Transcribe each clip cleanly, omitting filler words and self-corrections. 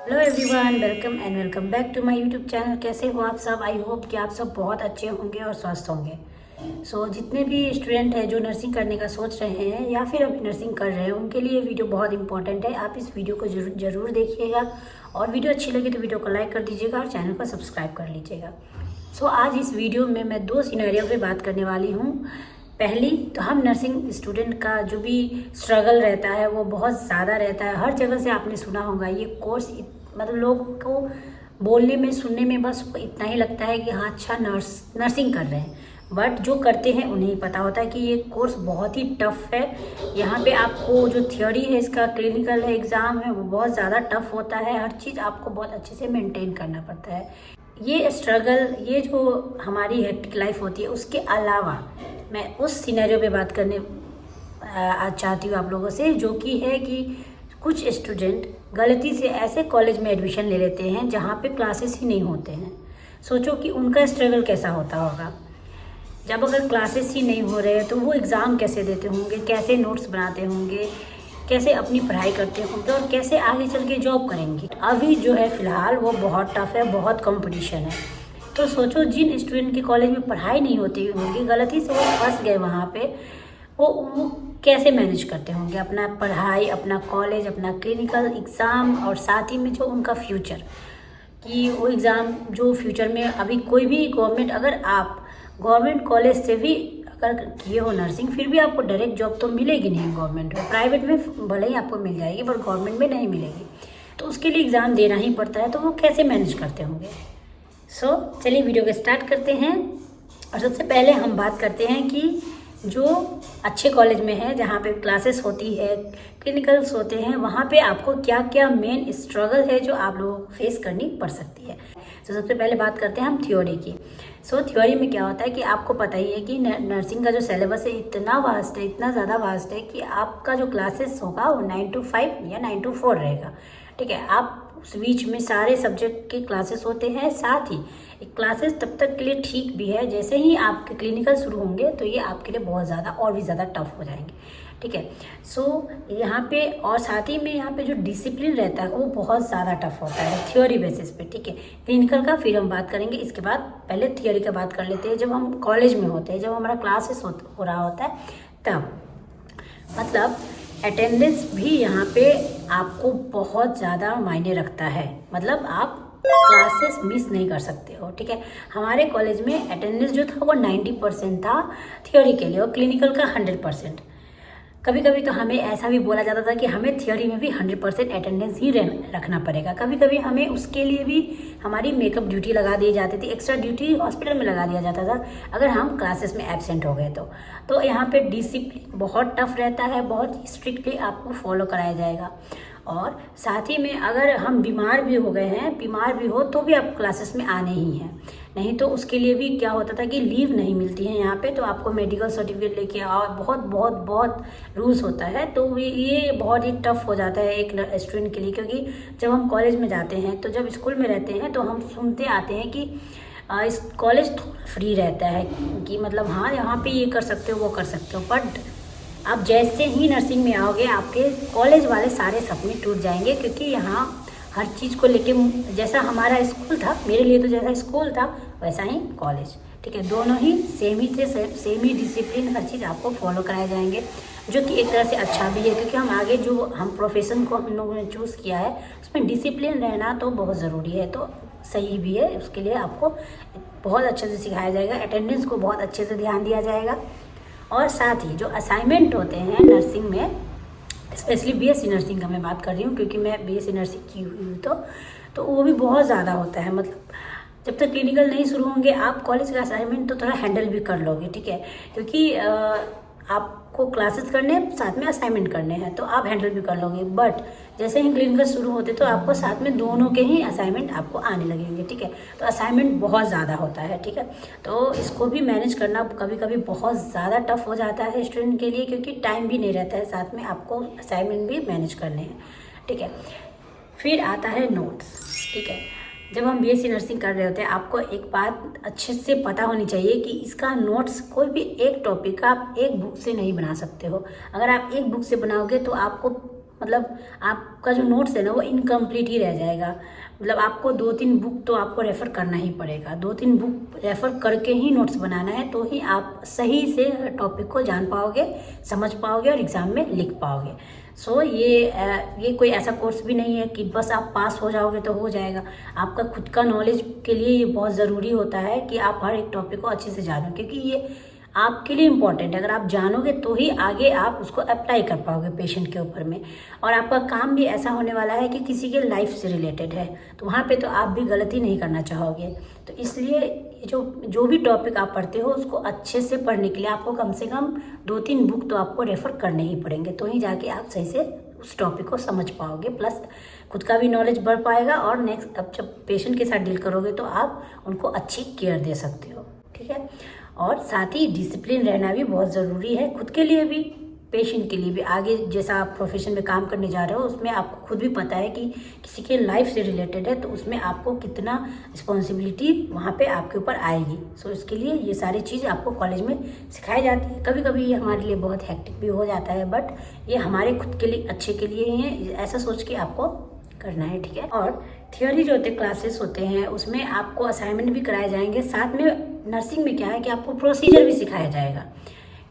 Hello everyone, welcome back to my YouTube channel. कैसे हो आप सब? आई होप कि आप सब बहुत अच्छे होंगे और स्वस्थ होंगे। जितने भी स्टूडेंट हैं जो नर्सिंग करने का सोच रहे हैं या फिर अभी नर्सिंग कर रहे हैं, उनके लिए वीडियो बहुत इंपॉर्टेंट है। आप इस वीडियो को जरूर देखिएगा और वीडियो अच्छी लगी तो वीडियो को लाइक कर दीजिएगा और चैनल को सब्सक्राइब कर लीजिएगा। आज इस वीडियो में मैं दो सिनेरियो पे बात करने वाली हूँ। पहली तो हम नर्सिंग स्टूडेंट का जो भी स्ट्रगल रहता है वो बहुत ज़्यादा रहता है। हर जगह से आपने सुना होगा ये कोर्स, मतलब लोगों को बोलने में सुनने में बस इतना ही लगता है कि हाँ अच्छा नर्सिंग कर रहे हैं, बट जो करते हैं उन्हें ही पता होता है कि ये कोर्स बहुत ही टफ है। यहाँ पे आपको जो थियोरी है, इसका क्लिनिकल है, एग्ज़ाम है, वो बहुत ज़्यादा टफ होता है। हर चीज़ आपको बहुत अच्छे से मेंटेन करना पड़ता है। ये स्ट्रगल, ये जो हमारी हेक्टिक लाइफ होती है, उसके अलावा मैं उस सिनेरियो पे बात करने आज चाहती हूँ आप लोगों से, जो कि है कि कुछ स्टूडेंट गलती से ऐसे कॉलेज में एडमिशन ले लेते हैं जहाँ पे क्लासेस ही नहीं होते हैं। सोचो कि उनका स्ट्रगल कैसा होता होगा। जब अगर क्लासेस ही नहीं हो रहे तो वो एग्ज़ाम कैसे देते होंगे, कैसे नोट्स बनाते होंगे, कैसे अपनी पढ़ाई करते होंगे और कैसे आगे चल के जॉब करेंगे। अभी जो है फ़िलहाल वो बहुत टफ है, बहुत कंपटीशन है। तो सोचो जिन स्टूडेंट के कॉलेज में पढ़ाई नहीं होती होंगी, गलती से वो फंस गए वहाँ पे, वो कैसे मैनेज करते होंगे अपना पढ़ाई, अपना कॉलेज, अपना क्लिनिकल एग्ज़ाम और साथ ही में जो उनका फ्यूचर, कि वो एग्ज़ाम जो फ्यूचर में अभी कोई भी गवर्नमेंट, अगर आप गवर्नमेंट कॉलेज से भी अगर किए हो नर्सिंग, फिर भी आपको डायरेक्ट जॉब तो मिलेगी नहीं गवर्नमेंट में। प्राइवेट में भले ही आपको मिल जाएगी पर गवर्नमेंट में नहीं मिलेगी, तो उसके लिए एग्ज़ाम देना ही पड़ता है। तो वो कैसे मैनेज करते होंगे। चलिए वीडियो को स्टार्ट करते हैं। और सबसे पहले हम बात करते हैं कि जो अच्छे कॉलेज में है, जहाँ पे क्लासेस होती है, क्लिनिकल्स होते हैं, वहाँ पे आपको क्या क्या मेन स्ट्रगल है जो आप लोगों को फेस करनी पड़ सकती है। सबसे पहले बात करते हैं हम थ्योरी की। थ्योरी में क्या होता है कि आपको पता ही है कि नर्सिंग का जो सिलेबस है इतना वास्ट है, इतना ज़्यादा वास्ट है कि आपका जो क्लासेस होगा वो 9 to 5 या 9 to 4 रहेगा। ठीक है, आप उस बीच में सारे सब्जेक्ट के क्लासेस होते हैं। साथ ही क्लासेस तब तक के लिए ठीक भी है, जैसे ही आपके क्लिनिकल शुरू होंगे तो ये आपके लिए बहुत ज़्यादा और भी ज़्यादा टफ हो जाएंगे। ठीक है, यहाँ पे और साथ ही में यहाँ पे जो डिसिप्लिन रहता है वो बहुत ज़्यादा टफ होता है थ्योरी बेसिस पे। ठीक है, क्लिनिकल का फिर हम बात करेंगे, इसके बाद पहले थियोरी का बात कर लेते हैं। जब हम कॉलेज में होते हैं, जब हमारा क्लासेस हो रहा होता है, तब मतलब अटेंडेंस भी यहाँ पे आपको बहुत ज़्यादा मायने रखता है। मतलब आप क्लासेस मिस नहीं कर सकते हो। ठीक है, हमारे कॉलेज में अटेंडेंस जो था वो 90% था थ्योरी के लिए और क्लिनिकल का 100%। कभी कभी तो हमें ऐसा भी बोला जाता था कि हमें थ्योरी में भी 100% अटेंडेंस ही रखना पड़ेगा। कभी कभी हमें उसके लिए भी हमारी मेकअप ड्यूटी लगा दी जाती थी, एक्स्ट्रा ड्यूटी हॉस्पिटल में लगा दिया जाता था अगर हम क्लासेस में एब्सेंट हो गए तो यहाँ पे डिसिप्लिन बहुत टफ रहता है, बहुत स्ट्रिक्टली आपको फॉलो कराया जाएगा। और साथ ही में अगर हम बीमार भी हो गए हैं, बीमार भी हो तो भी आपको क्लासेस में आने ही हैं, नहीं तो उसके लिए भी क्या होता था कि लीव नहीं मिलती है यहाँ पे, तो आपको मेडिकल सर्टिफिकेट लेके आओ। बहुत बहुत बहुत रूल्स होता है। तो ये बहुत ही टफ हो जाता है एक स्टूडेंट के लिए, क्योंकि जब हम कॉलेज में जाते हैं, तो जब स्कूल में रहते हैं तो हम सुनते आते हैं कि इस कॉलेज थोड़ा फ्री रहता है, कि मतलब हाँ यहाँ पे ये कर सकते हो, वो कर सकते हो। बट आप जैसे ही नर्सिंग में आओगे, आपके कॉलेज वाले सारे सपने टूट जाएंगे, क्योंकि यहाँ हर चीज़ को लेके, जैसा हमारा स्कूल था, मेरे लिए तो जैसा स्कूल था वैसा ही कॉलेज। ठीक है, दोनों ही सेम ही डिसिप्लिन, हर चीज़ आपको फॉलो कराए जाएंगे, जो कि एक तरह से अच्छा भी है, क्योंकि हम आगे जो हम प्रोफेशन को हम लोगों ने चूज़ किया है उसमें डिसिप्लिन रहना तो बहुत ज़रूरी है। तो सही भी है, उसके लिए आपको बहुत अच्छे से सिखाया जाएगा, अटेंडेंस को बहुत अच्छे से ध्यान दिया जाएगा। और साथ ही जो असाइनमेंट होते हैं नर्सिंग में, स्पेशली बीएससी नर्सिंग का मैं बात कर रही हूँ, क्योंकि मैं बीएससी नर्सिंग की हुई हूँ, तो वो भी बहुत ज़्यादा होता है। मतलब जब तक क्लिनिकल नहीं शुरू होंगे, आप कॉलेज का असाइनमेंट तो थोड़ा हैंडल भी कर लोगे। ठीक है, क्योंकि आपको क्लासेस करने साथ में असाइनमेंट करने हैं, तो आप हैंडल भी कर लोगे। बट जैसे ही क्लिनिकल शुरू होते तो आपको साथ में दोनों के ही असाइनमेंट आपको आने लगेंगे। ठीक है, तो असाइनमेंट बहुत ज़्यादा होता है। ठीक है, तो इसको भी मैनेज करना कभी कभी बहुत ज़्यादा टफ हो जाता है स्टूडेंट के लिए, क्योंकि टाइम भी नहीं रहता है, साथ में आपको असाइनमेंट भी मैनेज करने हैं। ठीक है, फिर आता है नोट्स। ठीक है, जब हम बीएससी नर्सिंग कर रहे होते हैं, आपको एक बात अच्छे से पता होनी चाहिए कि इसका नोट्स कोई भी एक टॉपिक का आप एक बुक से नहीं बना सकते हो। अगर आप एक बुक से बनाओगे तो आपको मतलब आपका जो नोट्स है ना वो इनकम्प्लीट ही रह जाएगा। मतलब आपको 2-3 बुक तो आपको रेफ़र करना ही पड़ेगा, 2-3 बुक रेफ़र करके ही नोट्स बनाना है, तो ही आप सही से टॉपिक को जान पाओगे, समझ पाओगे और एग्ज़ाम में लिख पाओगे। सो ये कोई ऐसा कोर्स भी नहीं है कि बस आप पास हो जाओगे तो हो जाएगा। आपका खुद का नॉलेज के लिए ये बहुत ज़रूरी होता है कि आप हर एक टॉपिक को अच्छे से जानो, क्योंकि ये आपके लिए इम्पॉर्टेंट है। अगर आप जानोगे तो ही आगे आप उसको अप्लाई कर पाओगे पेशेंट के ऊपर में। और आपका काम भी ऐसा होने वाला है कि किसी के लाइफ से रिलेटेड है, तो वहाँ पे तो आप भी गलती नहीं करना चाहोगे। तो इसलिए जो भी टॉपिक आप पढ़ते हो उसको अच्छे से पढ़ने के लिए आपको कम से कम 2-3 बुक तो आपको रेफ़र करने ही पड़ेंगे, तो ही जाके आप सही से उस टॉपिक को समझ पाओगे, प्लस खुद का भी नॉलेज बढ़ पाएगा। और नेक्स्ट अब जब पेशेंट के साथ डील करोगे तो आप उनको अच्छी केयर दे सकते हो, ठीक है। और साथ ही डिसिप्लिन रहना भी बहुत ज़रूरी है, खुद के लिए भी, पेशेंट के लिए भी। आगे जैसा आप प्रोफेशन में काम करने जा रहे हो उसमें आपको खुद भी पता है कि किसी के लाइफ से रिलेटेड है, तो उसमें आपको कितना रिस्पॉन्सिबिलिटी वहाँ पे आपके ऊपर आएगी। सो इसके लिए ये सारी चीज़ आपको कॉलेज में सिखाई जाती है। कभी कभी ये हमारे लिए बहुत हेक्टिक भी हो जाता है, बट ये हमारे खुद के लिए अच्छे के लिए ही है, ऐसा सोच के आपको करना है, ठीक है। और थियोरी जो होते क्लासेस होते हैं उसमें आपको असाइनमेंट भी कराए जाएंगे, साथ में नर्सिंग में क्या है कि आपको प्रोसीजर भी सिखाया जाएगा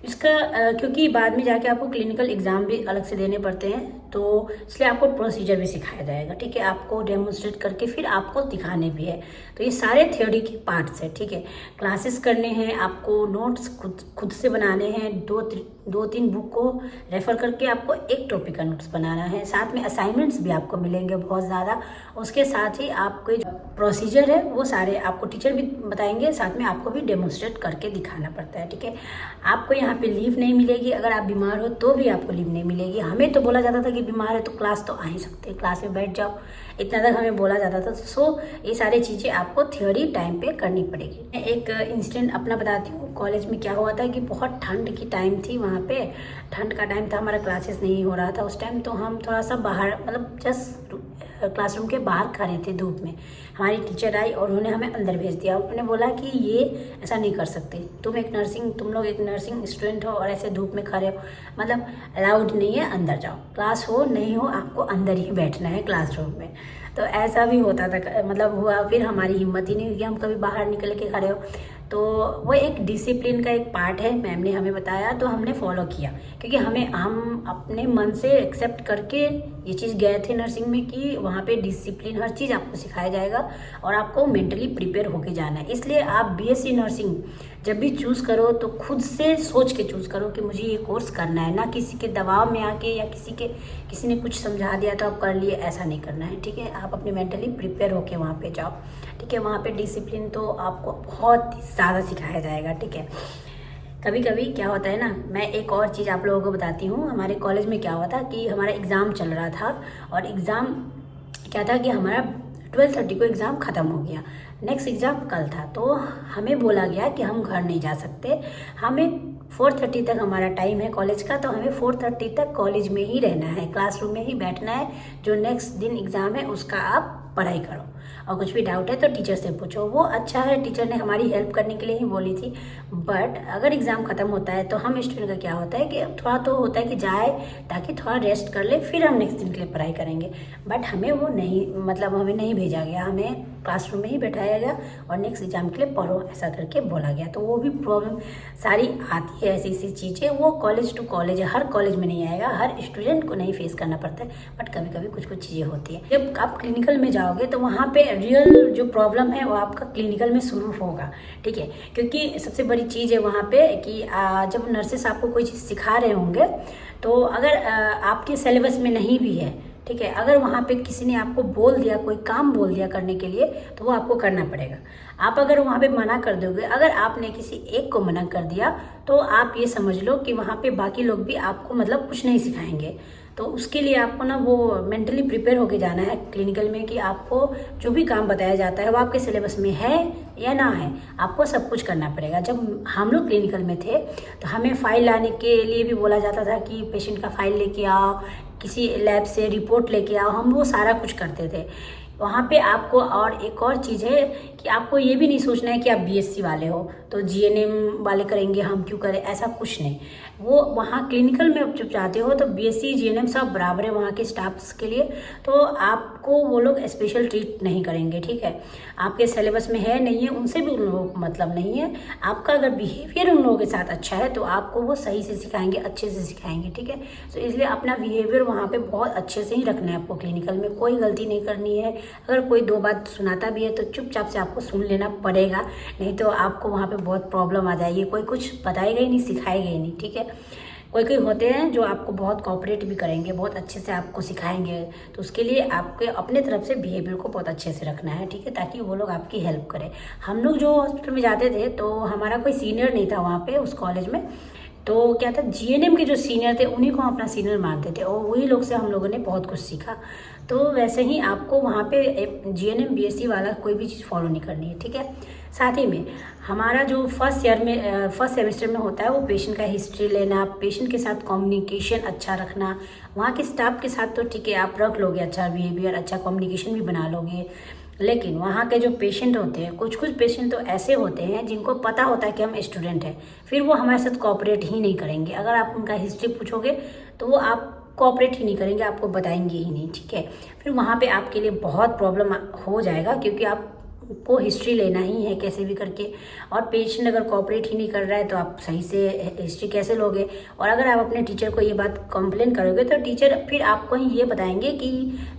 इसका, क्योंकि बाद में जाके आपको क्लिनिकल एग्ज़ाम भी अलग से देने पड़ते हैं, तो इसलिए आपको प्रोसीजर भी सिखाया जाएगा, ठीक है। आपको डेमोन्स्ट्रेट करके फिर आपको दिखाने भी है। तो ये सारे थ्योरी के पार्ट्स है, ठीक है। क्लासेस करने हैं, आपको नोट्स खुद से बनाने हैं, 2-3 बुक को रेफ़र करके आपको एक टॉपिक का नोट्स बनाना है, साथ में असाइनमेंट्स भी आपको मिलेंगे बहुत ज़्यादा। उसके साथ ही आपके जो प्रोसीजर है वो सारे आपको टीचर भी बताएंगे, साथ में आपको भी डेमोन्स्ट्रेट करके दिखाना पड़ता है, ठीक है। आपको यहाँ पे लीव नहीं मिलेगी, अगर आप बीमार हो तो भी आपको लीव नहीं मिलेगी। हमें तो बोला जाता था कि बीमार है तो क्लास तो आ ही सकते हैं, क्लास में बैठ जाओ, इतना तक हमें बोला जाता था। सो ये सारी चीज़ें आपको थ्योरी टाइम पे करनी पड़ेगी। मैं एक इंसिडेंट अपना बताती हूँ। कॉलेज में क्या हुआ था कि बहुत ठंड की टाइम थी, वहाँ पे ठंड का टाइम था, हमारा क्लासेस नहीं हो रहा था उस टाइम, तो हम थोड़ा सा बाहर, मतलब जस्ट क्लासरूम के बाहर खड़े थे धूप में। हमारी टीचर आई और उन्होंने हमें अंदर भेज दिया। उन्होंने बोला कि ये ऐसा नहीं कर सकते, तुम लोग एक नर्सिंग स्टूडेंट हो और ऐसे धूप में खड़े हो, मतलब अलाउड नहीं है, अंदर जाओ, क्लास हो नहीं हो आपको अंदर ही बैठना है क्लासरूम में। तो ऐसा भी होता था, मतलब हुआ। फिर हमारी हिम्मत ही नहीं हुई कि हम कभी बाहर निकल के खड़े हो। तो वो एक डिसिप्लिन का एक पार्ट है, मैम ने हमें बताया तो हमने फॉलो किया, क्योंकि हम अपने मन से एक्सेप्ट करके ये चीज़ गए थे नर्सिंग में कि वहाँ पे डिसिप्लिन हर चीज़ आपको सिखाया जाएगा और आपको मेंटली प्रिपेयर होके जाना है। इसलिए आप बीएससी नर्सिंग जब भी चूज़ करो तो खुद से सोच के चूज़ करो कि मुझे ये कोर्स करना है, ना किसी के दबाव में आके या किसी ने कुछ समझा दिया तो आप कर लिए, ऐसा नहीं करना है, ठीक है। आप अपने मेंटली प्रिपेयर होके वहाँ पे जाओ, ठीक है। वहाँ पे डिसिप्लिन तो आपको बहुत ज़्यादा सिखाया जाएगा, ठीक है। कभी कभी क्या होता है ना, मैं एक और चीज़ आप लोगों को बताती हूँ। हमारे कॉलेज में क्या हुआ था कि हमारा एग्ज़ाम चल रहा था, और एग्ज़ाम क्या था कि हमारा 12:30 को एग्ज़ाम ख़त्म हो गया, नेक्स्ट एग्ज़ाम कल था। तो हमें बोला गया कि हम घर नहीं जा सकते, हमें 4:30 तक हमारा टाइम है कॉलेज का, तो हमें 4:30 तक कॉलेज में ही रहना है, क्लासरूम में ही बैठना है। जो नेक्स्ट दिन एग्ज़ाम है उसका आप पढ़ाई करो, और कुछ भी डाउट है तो टीचर से पूछो। वो अच्छा है, टीचर ने हमारी हेल्प करने के लिए ही बोली थी। बट अगर एग्ज़ाम ख़त्म होता है तो हम स्टूडेंट का क्या होता है कि थोड़ा तो होता है कि जाए ताकि थोड़ा रेस्ट कर ले, फिर हम नेक्स्ट दिन के लिए पढ़ाई करेंगे। बट हमें वो नहीं, मतलब हमें नहीं भेजा गया, हमें क्लासरूम में ही बैठाया गया और नेक्स्ट एग्ज़ाम के लिए पढ़ो, ऐसा करके बोला गया। तो वो भी प्रॉब्लम सारी आती है, ऐसी चीज़ें। वो कॉलेज टू कॉलेज है, हर कॉलेज में नहीं आएगा, हर स्टूडेंट को नहीं फेस करना पड़ता है, बट कभी कभी कुछ चीज़ें होती है। जब आप क्लिनिकल में जाओगे तो वहाँ पे रियल जो प्रॉब्लम है वो आपका क्लिनिकल में शुरू होगा, ठीक है। क्योंकि सबसे बड़ी चीज़ है वहाँ पे कि जब नर्सेस आपको कोई चीज़ सिखा रहे होंगे तो अगर आपके सिलेबस में नहीं भी है, ठीक है, अगर वहाँ पे किसी ने आपको बोल दिया, कोई काम बोल दिया करने के लिए, तो वो आपको करना पड़ेगा। आप अगर वहाँ पे मना कर दोगे, अगर आपने किसी एक को मना कर दिया तो आप ये समझ लो कि वहाँ पे बाकी लोग भी आपको मतलब कुछ नहीं सिखाएंगे। तो उसके लिए आपको ना वो मेंटली प्रिपेयर होके जाना है क्लिनिकल में कि आपको जो भी काम बताया जाता है वो आपके सिलेबस में है या ना है, आपको सब कुछ करना पड़ेगा। जब हम लोग क्लिनिकल में थे तो हमें फाइल लाने के लिए भी बोला जाता था कि पेशेंट का फाइल लेके आओ, किसी लैब से रिपोर्ट लेके आओ, हम वो सारा कुछ करते थे वहाँ पे। आपको और एक और चीज़ है कि आपको ये भी नहीं सोचना है कि आप बीएससी वाले हो तो जीएनएम वाले करेंगे, हम क्यों करें, ऐसा कुछ नहीं। वो वहाँ क्लिनिकल में जब जाते हो तो बीएससी जीएनएम सब बराबर है वहाँ के स्टाफ्स के लिए, तो आपको वो लोग स्पेशल ट्रीट नहीं करेंगे, ठीक है। आपके सिलेबस में है नहीं है उनसे भी उन लोगों को मतलब नहीं है। आपका अगर बिहेवियर उन लोगों के साथ अच्छा है तो आपको वो सही से सिखाएंगे, अच्छे से सिखाएंगे, ठीक है। तो इसलिए अपना बिहेवियर वहाँ पे बहुत अच्छे से ही रखना है आपको। क्लिनिकल में कोई गलती नहीं करनी है। अगर कोई दो बात सुनाता भी है तो चुपचाप से आपको सुन लेना पड़ेगा, नहीं तो आपको वहाँ पे बहुत प्रॉब्लम आ जाएगी। कोई कुछ बताएगा ही नहीं, सिखाएगा ही नहीं, ठीक है। कोई कोई होते हैं जो आपको बहुत कोऑपरेट भी करेंगे, बहुत अच्छे से आपको सिखाएंगे, तो उसके लिए आपके अपने तरफ से बिहेवियर को बहुत अच्छे से रखना है, ठीक है, ताकि वो लोग आपकी हेल्प करें। हम लोग जो हॉस्पिटल में जाते थे तो हमारा कोई सीनियर नहीं था वहाँ पे उस कॉलेज में, तो क्या था जीएनएम के जो सीनियर थे उन्हीं को हम अपना सीनियर मानते थे और वही लोग से हम लोगों ने बहुत कुछ सीखा। तो वैसे ही आपको वहाँ पे जीएनएम बीएससी वाला कोई भी चीज़ फॉलो नहीं करनी है, ठीक है। साथ ही में हमारा जो फर्स्ट सेमेस्टर में होता है वो पेशेंट का हिस्ट्री लेना, पेशेंट के साथ कम्युनिकेशन अच्छा रखना। वहाँ के स्टाफ के साथ तो ठीक है आप रख लोगे अच्छा बिहेवियर, अच्छा कम्युनिकेशन भी बना लोगे, लेकिन वहाँ के जो पेशेंट होते हैं, कुछ कुछ पेशेंट तो ऐसे होते हैं जिनको पता होता है कि हम स्टूडेंट हैं, फिर वो हमारे साथ कोऑपरेट ही नहीं करेंगे। अगर आप उनका हिस्ट्री पूछोगे तो वो आप कोऑपरेट ही नहीं करेंगे, आपको बताएंगे ही नहीं, ठीक है। फिर वहाँ पे आपके लिए बहुत प्रॉब्लम हो जाएगा, क्योंकि आपको हिस्ट्री लेना ही है कैसे भी करके, और पेशेंट अगर कोऑपरेट ही नहीं कर रहा है तो आप सही से हिस्ट्री कैसे लोगे। और अगर आप अपने टीचर को ये बात कंप्लेन करोगे तो टीचर फिर आपको ही ये बताएंगे कि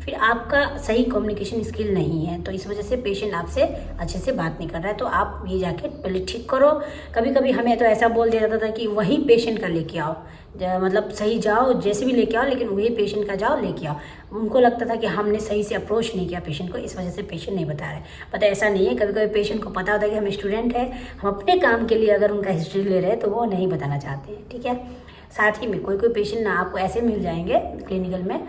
फिर आपका सही कम्युनिकेशन स्किल नहीं है, तो इस वजह से पेशेंट आपसे अच्छे से बात नहीं कर रहा है, तो आप ये जाके पहले ठीक करो। कभी कभी हमें तो ऐसा बोल दिया जाता था कि वही पेशेंट का लेके आओ, मतलब सही जाओ जैसे भी लेके आओ, लेकिन वही पेशेंट का जाओ लेके आओ। उनको लगता था कि हमने सही से अप्रोच नहीं किया पेशेंट को, इस वजह से पेशेंट नहीं बता रहे। पता ऐसा नहीं है, कभी कभी पेशेंट को पता होता है कि हम स्टूडेंट हैं, हम अपने काम के लिए अगर उनका हिस्ट्री ले रहे हैं तो वो नहीं बताना चाहते हैं, ठीक है। साथ ही में कोई कोई पेशेंट ना आपको ऐसे मिल जाएंगे क्लिनिकल में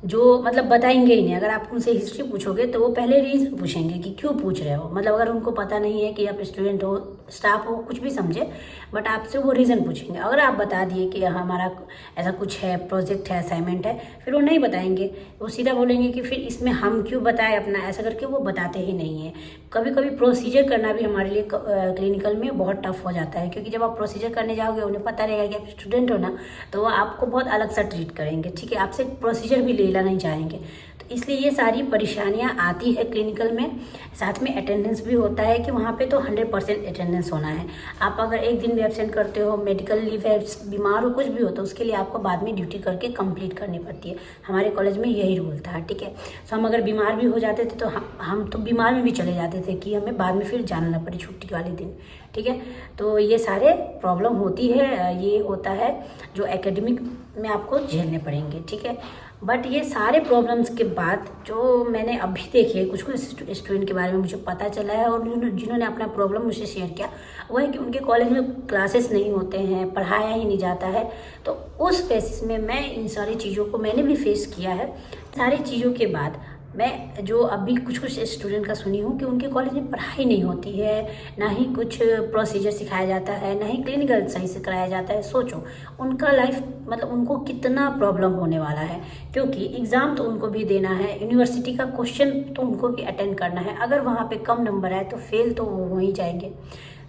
जो मतलब बताएंगे ही नहीं। अगर आप उनसे हिस्ट्री पूछोगे तो वो पहले रीज़न पूछेंगे कि क्यों पूछ रहे हो, मतलब अगर उनको पता नहीं है कि आप स्टूडेंट हो, स्टाफ हो, कुछ भी समझे, बट आपसे वो रीज़न पूछेंगे। अगर आप बता दिए कि हमारा ऐसा कुछ है, प्रोजेक्ट है, असाइनमेंट है, फिर वो नहीं बताएंगे, वो सीधा बोलेंगे कि फिर इसमें हम क्यों बताएं अपना, ऐसा करके वो बताते ही नहीं है। कभी कभी प्रोसीजर करना भी हमारे लिए क्लिनिकल में बहुत टफ हो जाता है, क्योंकि जब आप प्रोसीजर करने जाओगे उन्हें पता रहेगा कि आप स्टूडेंट हो ना, तो वो आपको बहुत अलग सा ट्रीट करेंगे, ठीक है, आपसे प्रोसीजर भी लेना नहीं चाहेंगे। तो इसलिए ये सारी परेशानियां आती है क्लिनिकल में। साथ में अटेंडेंस भी होता है कि वहाँ पे तो 100% अटेंडेंस होना है। आप अगर एक दिन भी एब्सेंट करते हो, मेडिकल लीव है, बीमार हो, कुछ भी हो, तो उसके लिए आपको बाद में ड्यूटी करके कंप्लीट करनी पड़ती है। हमारे कॉलेज में यही रूल था, ठीक है। तो हम अगर बीमार भी हो जाते थे तो हम तो बीमार में भी चले जाते थे कि हमें बाद में फिर जाना ना पड़े छुट्टी वाले दिन, ठीक है। तो ये सारे प्रॉब्लम होती है, ये होता है जो एकेडमिक में आपको झेलने पड़ेंगे, ठीक है। बट ये सारे प्रॉब्लम्स के बाद जो मैंने अभी देखे, कुछ कुछ स्टूडेंट के बारे में मुझे पता चला है और जिन्होंने अपना प्रॉब्लम मुझसे शेयर किया, वो है कि उनके कॉलेज में क्लासेस नहीं होते हैं, पढ़ाया ही नहीं जाता है। तो उस बेसिस में मैं इन सारी चीज़ों को मैंने भी फेस किया है। सारी चीज़ों के बाद मैं जो अभी कुछ कुछ स्टूडेंट का सुनी हूँ कि उनके कॉलेज में पढ़ाई नहीं होती है, ना ही कुछ प्रोसीजर सिखाया जाता है, ना ही क्लिनिकल सही से कराया जाता है। सोचो उनका लाइफ मतलब उनको कितना प्रॉब्लम होने वाला है, क्योंकि एग्ज़ाम तो उनको भी देना है, यूनिवर्सिटी का क्वेश्चन तो उनको भी अटेंड करना है। अगर वहाँ पे कम नंबर आए तो फेल तो वो हो ही जाएंगे।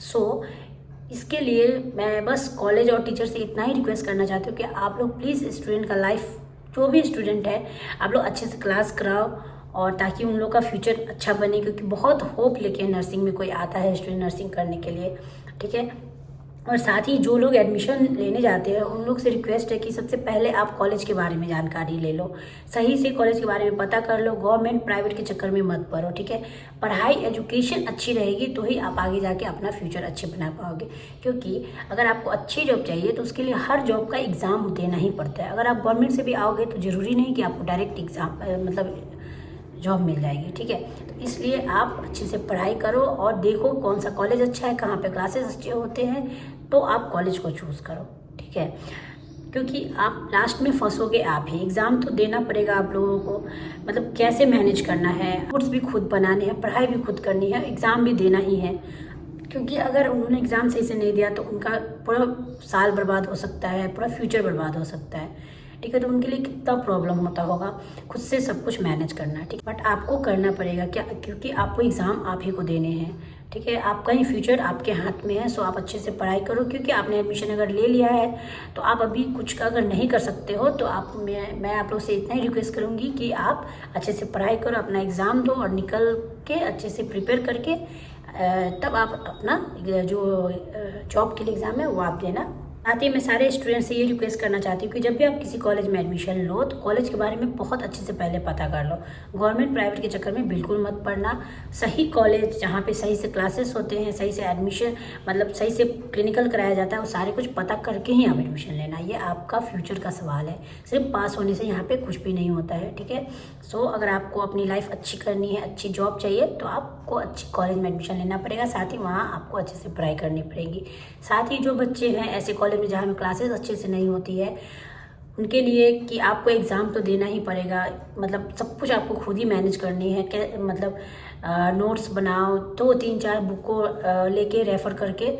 सो इसके लिए मैं बस कॉलेज और टीचर से इतना ही रिक्वेस्ट करना चाहती हूँ कि आप लोग प्लीज़ स्टूडेंट का लाइफ, जो भी स्टूडेंट है, आप लोग अच्छे से क्लास कराओ, और ताकि उन लोग का फ्यूचर अच्छा बने, क्योंकि बहुत होप लेके नर्सिंग में कोई आता है स्टूडेंट नर्सिंग करने के लिए, ठीक है। और साथ ही जो लोग एडमिशन लेने जाते हैं उन लोग से रिक्वेस्ट है कि सबसे पहले आप कॉलेज के बारे में जानकारी ले लो, सही से कॉलेज के बारे में पता कर लो, गवर्नमेंट प्राइवेट के चक्कर में मत पड़ो, ठीक है। पढ़ाई एजुकेशन अच्छी रहेगी तो ही आप आगे जाके अपना फ्यूचर अच्छे बना पाओगे, क्योंकि अगर आपको अच्छी जॉब चाहिए तो उसके लिए हर जॉब का एग्ज़ाम देना ही पड़ता है। अगर आप गवर्नमेंट से भी आओगे तो ज़रूरी नहीं कि आपको डायरेक्ट एग्ज़ाम मतलब जॉब मिल जाएगी, ठीक है। तो इसलिए आप अच्छे से पढ़ाई करो और देखो कौन सा कॉलेज अच्छा है, कहाँ पे क्लासेस अच्छे होते हैं, तो आप कॉलेज को चूज़ करो, ठीक है। क्योंकि आप लास्ट में फंसोगे आप ही। एग्ज़ाम तो देना पड़ेगा आप लोगों को, मतलब कैसे मैनेज करना है, नोट्स भी खुद बनाने हैं, पढ़ाई भी खुद करनी है, एग्ज़ाम भी देना ही है। क्योंकि अगर उन्होंने एग्ज़ाम सही से नहीं दिया तो उनका पूरा साल बर्बाद हो सकता है, पूरा फ्यूचर बर्बाद हो सकता है। ठीक है। तो उनके लिए कितना प्रॉब्लम होता होगा खुद से सब कुछ मैनेज करना, ठीक। बट आपको करना पड़ेगा क्या, क्योंकि आपको एग्ज़ाम आप ही को देने हैं, ठीक है। आपका ही फ्यूचर आपके हाथ में है। सो आप अच्छे से पढ़ाई करो, क्योंकि आपने एडमिशन अगर ले लिया है तो आप अभी कुछ अगर नहीं कर सकते हो तो मैं आप लोग से इतना ही रिक्वेस्ट करूँगी कि आप अच्छे से पढ़ाई करो, अपना एग्ज़ाम दो और निकल के अच्छे से प्रिपेयर करके तब आप अपना जो जॉब के लिए एग्ज़ाम है वो आप देना। साथ ही मैं सारे स्टूडेंट से ये रिक्वेस्ट करना चाहती हूँ कि जब भी आप किसी कॉलेज में एडमिशन लो तो कॉलेज के बारे में बहुत अच्छे से पहले पता कर लो। गवर्नमेंट प्राइवेट के चक्कर में बिल्कुल मत पढ़ना। सही कॉलेज जहाँ पे सही से क्लासेस होते हैं, सही से एडमिशन मतलब सही से क्लिनिकल कराया जाता है, वो सारे कुछ पता करके ही आप एडमिशन लेना। ये आपका फ्यूचर का सवाल है, सिर्फ पास होने से यहाँ पर कुछ भी नहीं होता है, ठीक है। सो अगर आपको अपनी लाइफ अच्छी करनी है, अच्छी जॉब चाहिए तो आपको अच्छी कॉलेज में एडमिशन लेना पड़ेगा। साथ ही वहाँ आपको अच्छे से पढ़ाई करनी पड़ेगी। साथ ही जो बच्चे हैं ऐसे कॉलेज में जहाँ में क्लासेस अच्छे से नहीं होती है, उनके लिए कि आपको एग्ज़ाम तो देना ही पड़ेगा, मतलब सब कुछ आपको खुद ही मैनेज करनी है। मतलब नोट्स बनाओ, तो 3-4 बुक को लेके रेफ़र करके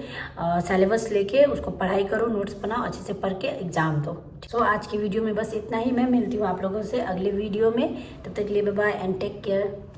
सिलेबस लेके उसको पढ़ाई करो, नोट्स बनाओ, अच्छे से पढ़ के एग्ज़ाम दो। सो आज की वीडियो में बस इतना ही। मैं मिलती हूँ आप लोगों से अगले वीडियो में। तब तक के लिए bye bye and take care.